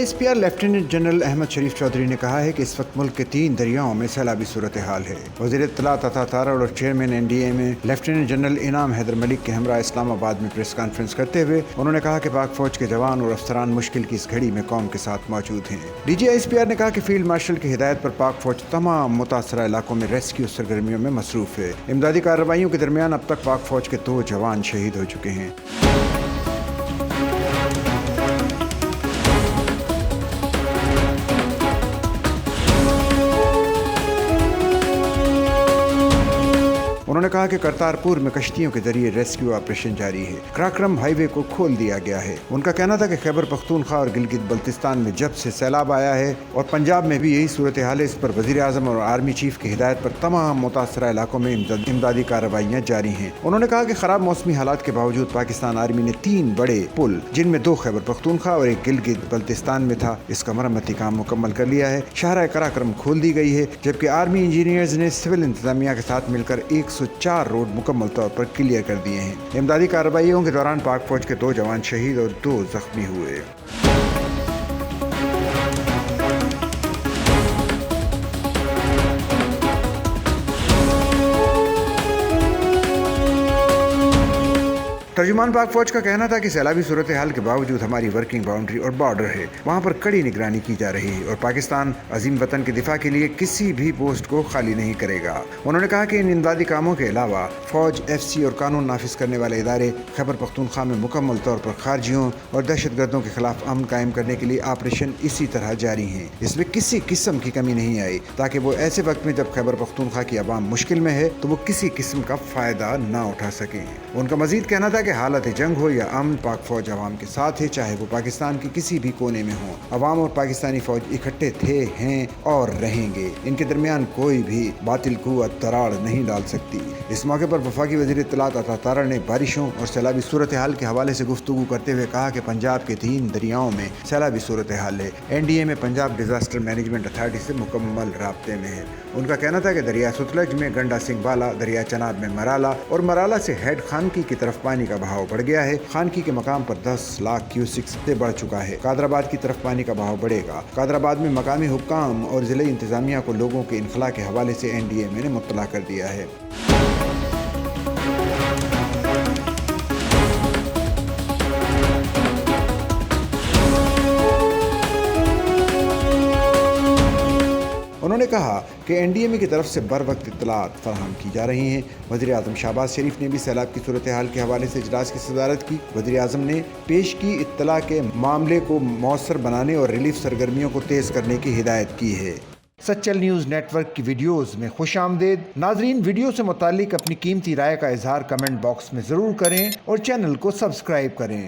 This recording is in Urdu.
DGISPR لیفٹیننٹ جنرل احمد شریف چودھری نے کہا ہے کہ اس وقت ملک کے 3 دریاؤں میں سیلابی صورتحال ہے۔ وزیر اطلاعات عطا تارڑ اور چیئرمین NDA میں لیفٹیننٹ جنرل انعام حیدر ملک کے ہمراہ اسلام آباد میں پریس کانفرنس کرتے ہوئے انہوں نے کہا کہ پاک فوج کے جوان اور افسران مشکل کی اس گھڑی میں قوم کے ساتھ موجود ہیں۔ DGISPR نے کہا کہ فیلڈ مارشل کی ہدایت پر پاک فوج تمام متاثرہ علاقوں میں ریسکیو سرگرمیوں میں مصروف ہے۔ امدادی کارروائیوں کے درمیان اب تک پاک فوج کے 2 جوان شہید ہو چکے ہیں۔ انہوں نے کہا کہ کرتارپور میں کشتیوں کے ذریعے ریسکیو آپریشن جاری ہے۔ کراکرم ہائی وے کو کھول دیا گیا ہے۔ ان کا کہنا تھا کہ خیبر پختونخوا اور گلگت بلتستان میں جب سے سیلاب آیا ہے اور پنجاب میں بھی یہی صورتحال ہے، اس پر وزیر اعظم اور آرمی چیف کی ہدایت پر تمام متاثرہ علاقوں میں امدادی کارروائیاں جاری ہیں۔ انہوں نے کہا کہ خراب موسمی حالات کے باوجود پاکستان آرمی نے 3 بڑے پل، جن میں 2 خیبر پختونخوا اور 1 گلگت بلتستان میں تھا، اس کا مرمتی کام مکمل کر لیا ہے۔ شاہراہ کراکرم کھول دی گئی ہے، جبکہ آرمی انجینئرز نے سول انتظامیہ کے ساتھ مل کر 104 روڈ مکمل طور پر کلیئر کر دیے ہیں۔ امدادی کارروائیوں کے دوران پاک فوج کے 2 جوان شہید اور 2 زخمی ہوئے۔ ترجمان پاک فوج کا کہنا تھا کہ سیلابی صورتحال کے باوجود ہماری ورکنگ باؤنڈری اور بارڈر ہے، وہاں پر کڑی نگرانی کی جا رہی ہے اور پاکستان عظیم وطن کے دفاع کے لیے کسی بھی پوسٹ کو خالی نہیں کرے گا۔ انہوں نے کہا کہ ان امدادی کاموں کے علاوہ فوج، FC اور قانون نافذ کرنے والے ادارے خیبر پختونخوا میں مکمل طور پر خارجیوں اور دہشت گردوں کے خلاف امن قائم کرنے کے لیے آپریشن اسی طرح جاری ہیں۔ اس میں کسی قسم کی کمی نہیں آئی تاکہ وہ ایسے وقت میں جب خیبر پختونخوا کی عوام مشکل میں ہے تو وہ کسی قسم کا فائدہ نہ اٹھا سکیں۔ ان کا مزید کہنا تھا کہ حالت جنگ ہو یا امن، پاک فوج عوام کے ساتھ ہے، چاہے وہ پاکستان کے کسی بھی کونے میں ہوں۔ عوام اور پاکستانی فوج اکٹھے تھے، ہیں اور رہیں گے۔ ان کے درمیان کوئی بھی باطل قوت دراڑ نہیں ڈال سکتی۔ اس موقع پر وفاقی وزیر اطلاعات عطا تارڑ نے بارشوں اور سیلابی صورتحال کے حوالے سے گفتگو کرتے ہوئے کہا کہ پنجاب کے 3 دریاؤں میں سیلابی صورتحال ہے۔ NDA میں پنجاب ڈیزاسٹر مینجمنٹ اتھارٹی سے مکمل رابطے میں ہے۔ ان کا کہنا تھا کہ دریا ستلج میں گنڈا سنگھ بالا، دریا چناب میں مرالا اور مرالا سے ہیڈ خانقی کی طرف پانی کا بہاؤ بڑھ گیا ہے۔ خانقی کے مقام پر 10 لاکھ کیوسکس سے بڑھ چکا ہے۔ قادر آباد کی طرف پانی کا بہاؤ بڑھے گا۔ قادر آباد میں مقامی حکام اور ضلعی انتظامیہ کو لوگوں کے انخلاء کے حوالے سے NDA میں نے مطلع کر دیا ہے۔ انہوں نے کہا کہ NDA کی طرف سے بر وقت اطلاعات فراہم کی جا رہی ہیں۔ وزیر اعظم شہباز شریف نے بھی سیلاب کی صورتحال کے حوالے سے اجلاس کی صدارت کی۔ وزیر اعظم نے پیش کی اطلاع کے معاملے کو مؤثر بنانے اور ریلیف سرگرمیوں کو تیز کرنے کی ہدایت کی ہے۔ سچل نیوز نیٹ ورک کی ویڈیوز میں خوش آمدید۔ ناظرین، ویڈیو سے متعلق اپنی قیمتی رائے کا اظہار کمنٹ باکس میں ضرور کریں اور چینل کو سبسکرائب کریں۔